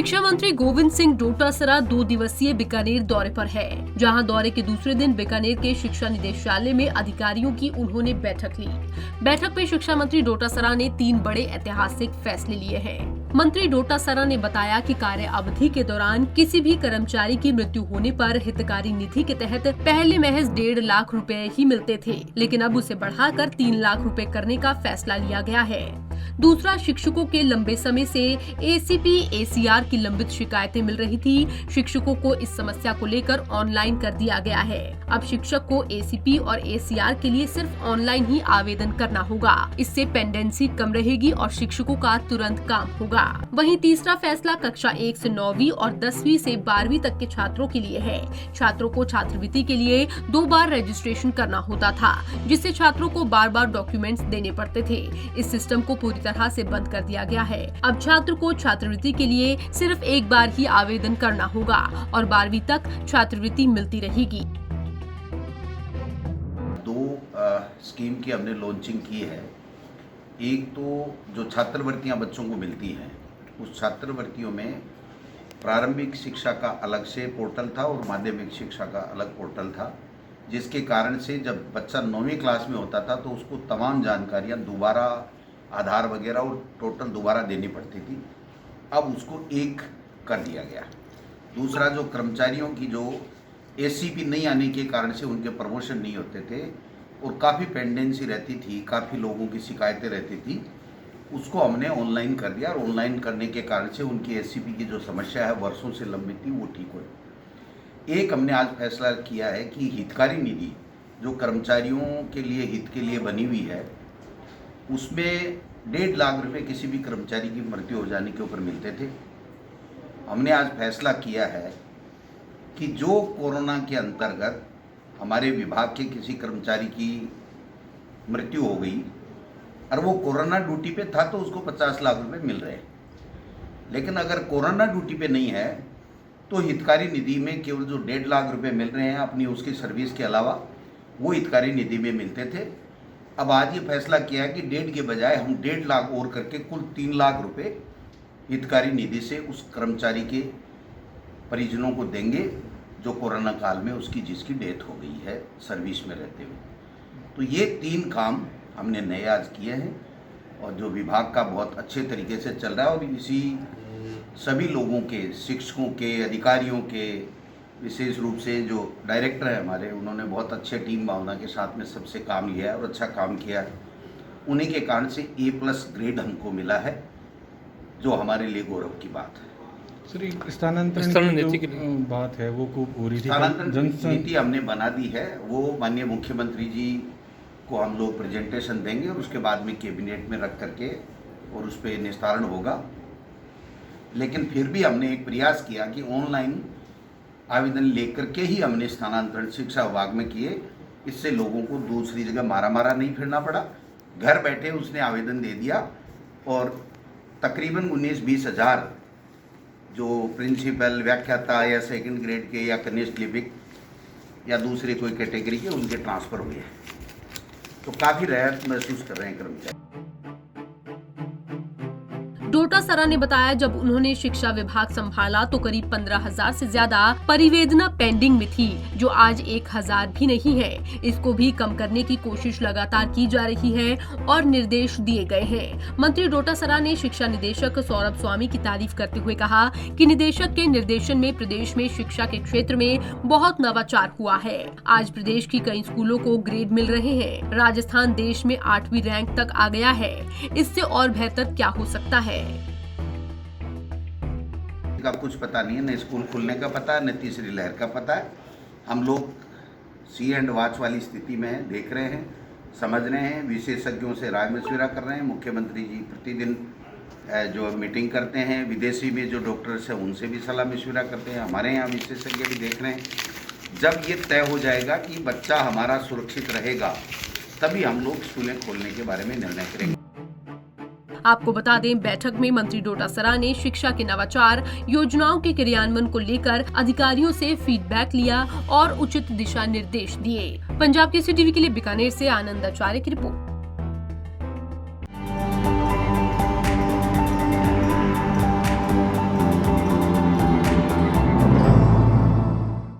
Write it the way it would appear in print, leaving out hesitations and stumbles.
शिक्षा मंत्री गोविंद सिंह डोटासरा 2 दिवसीय बीकानेर दौरे पर है, जहां दौरे के दूसरे दिन बीकानेर के शिक्षा निदेशालय में अधिकारियों की उन्होंने बैठक ली। बैठक में शिक्षा मंत्री डोटासरा ने 3 बड़े ऐतिहासिक फैसले लिए हैं। मंत्री डोटासरा ने बताया कि कार्य अवधि के दौरान किसी भी कर्मचारी की मृत्यु होने पर हितकारी निधि के तहत पहले महज 1.5 लाख रुपए ही मिलते थे, लेकिन अब उसे बढ़ाकर 3 लाख रुपए करने का फैसला लिया गया है। दूसरा, शिक्षकों के लंबे समय से एसीपी एसीआर की लंबित शिकायतें मिल रही थी। शिक्षकों को इस समस्या को लेकर ऑनलाइन कर दिया गया है। अब शिक्षक को एसीपी और एसीआर के लिए सिर्फ ऑनलाइन ही आवेदन करना होगा। इससे पेंडेंसी कम रहेगी और शिक्षकों का तुरंत काम होगा। वहीं तीसरा फैसला कक्षा 1 से 9वीं और 10वीं से 12वीं तक के छात्रों के लिए है। छात्रों को छात्रवृत्ति के लिए 2 बार रजिस्ट्रेशन करना होता था, जिससे छात्रों को बार-बार डॉक्यूमेंट्स देने पड़ते थे। इस सिस्टम को पूरी तरह से बंद कर दिया गया है। अब छात्र को छात्रवृत्ति के लिए सिर्फ 1 बार ही आवेदन करना होगा और 12वीं तक छात्रवृत्ति मिलती रहेगी। 2 स्कीम की हमने लॉन्चिंग की है। एक तो जो छात्रवृत्तियां बच्चों को मिलती हैं, उस छात्रवृत्तियों में प्रारंभिक शिक्षा का अलग से पोर्टल था और माध्यमिक शिक्षा का अलग पोर्टल था, जिसके कारण से जब बच्चा 9वीं क्लास में होता था तो उसको तमाम जानकारियां दोबारा आधार वगैरह और टोटल दोबारा देनी पड़ती थी। अब उसको एक कर दिया गया। दूसरा, जो कर्मचारियों की जो एसीपी नहीं आने के कारण से उनके प्रमोशन नहीं होते थे और काफ़ी पेंडेंसी रहती थी, काफ़ी लोगों की शिकायतें रहती थी, उसको हमने ऑनलाइन कर दिया और ऑनलाइन करने के कारण से उनकी एसीपी की जो समस्या है वर्षों से लंबित थी, वो ठीक हुई। एक हमने आज फैसला किया है कि हितकारी निधि जो कर्मचारियों के लिए हित के लिए बनी हुई है, उसमें 1.5 लाख रुपए किसी भी कर्मचारी की मृत्यु हो जाने के ऊपर मिलते थे। हमने आज फैसला किया है कि जो कोरोना के अंतर्गत हमारे विभाग के किसी कर्मचारी की मृत्यु हो गई और वो कोरोना ड्यूटी पे था तो उसको 50 लाख रुपए मिल रहे हैं, लेकिन अगर कोरोना ड्यूटी पे नहीं है तो हितकारी निधि में केवल जो 1.5 लाख रुपए मिल रहे हैं अपनी उसकी सर्विस के अलावा, वो हितकारी निधि में मिलते थे। अब आज ये फैसला किया है कि 1.5 के बजाय हम 1.5 लाख और करके कुल 3 लाख रुपए हितकारी निधि से उस कर्मचारी के परिजनों को देंगे जो कोरोना काल में उसकी जिसकी डेथ हो गई है सर्विस में रहते हुए। तो ये 3 काम हमने नए आज किए हैं और जो विभाग का बहुत अच्छे तरीके से चल रहा है और इसी सभी लोगों के, शिक्षकों के, अधिकारियों के, विशेष रूप से जो डायरेक्टर हैं हमारे, उन्होंने बहुत अच्छे टीम भावना के साथ में सबसे काम लिया है और अच्छा काम किया है। उन्हीं के कारण से A+ ग्रेड हमको मिला है, जो हमारे लिए गौरव की बात है। सर, स्थानांतरण नीति की बात है वो खूब हो रही थी। स्थानांतरण नीति हमने बना दी है, वो माननीय मुख्यमंत्री जी को हम लोग प्रेजेंटेशन देंगे और उसके बाद में कैबिनेट में रख करके और उस पर निस्तारण होगा। लेकिन फिर भी हमने एक प्रयास किया कि ऑनलाइन आवेदन लेकर के ही हमने स्थानांतरण शिक्षा विभाग में किए। इससे लोगों को दूसरी जगह मारा नहीं फिरना पड़ा, घर बैठे उसने आवेदन दे दिया और तकरीबन 19-20 हज़ार जो प्रिंसिपल, व्याख्याता या 2nd ग्रेड के या कनिष्ठ लिपिक या दूसरे कोई कैटेगरी के उनके ट्रांसफ़र हुए हैं, तो काफ़ी राहत महसूस कर रहे हैं कर्मचारी। डोटासरा ने बताया, जब उन्होंने शिक्षा विभाग संभाला तो करीब 15,000 से ज्यादा परिवेदना पेंडिंग में थी, जो आज 1,000 भी नहीं है। इसको भी कम करने की कोशिश लगातार की जा रही है और निर्देश दिए गए हैं। मंत्री डोटासरा ने शिक्षा निदेशक सौरभ स्वामी की तारीफ करते हुए कहा कि निदेशक के निर्देशन में प्रदेश में शिक्षा के क्षेत्र में बहुत नवाचार हुआ है। आज प्रदेश की कई स्कूलों को ग्रेड मिल रहे हैं। राजस्थान देश में 8वीं रैंक तक आ गया है। इससे और बेहतर क्या हो सकता है? का कुछ पता नहीं है, न स्कूल खुलने का पता है, न तीसरी लहर का पता है। हम लोग सी एंड वॉच वाली स्थिति में हैं, देख रहे हैं, समझ रहे हैं, विशेषज्ञों से राय मशविरा कर रहे हैं। मुख्यमंत्री जी प्रतिदिन जो मीटिंग करते हैं, विदेशी में जो डॉक्टर्स हैं उनसे भी सलाह मशविरा करते हैं। हमारे यहाँ विशेषज्ञ भी देख रहे हैं। जब ये तय हो जाएगा कि बच्चा हमारा सुरक्षित रहेगा, तभी हम लोग स्कूलें खोलने के बारे में निर्णय करेंगे। आपको बता दें, बैठक में मंत्री डोटासरा ने शिक्षा के नवाचार योजनाओं के क्रियान्वयन को लेकर अधिकारियों से फीडबैक लिया और उचित दिशा निर्देश दिए। पंजाब केसरी टीवी के लिए बीकानेर से आनंद आचार्य की रिपोर्ट।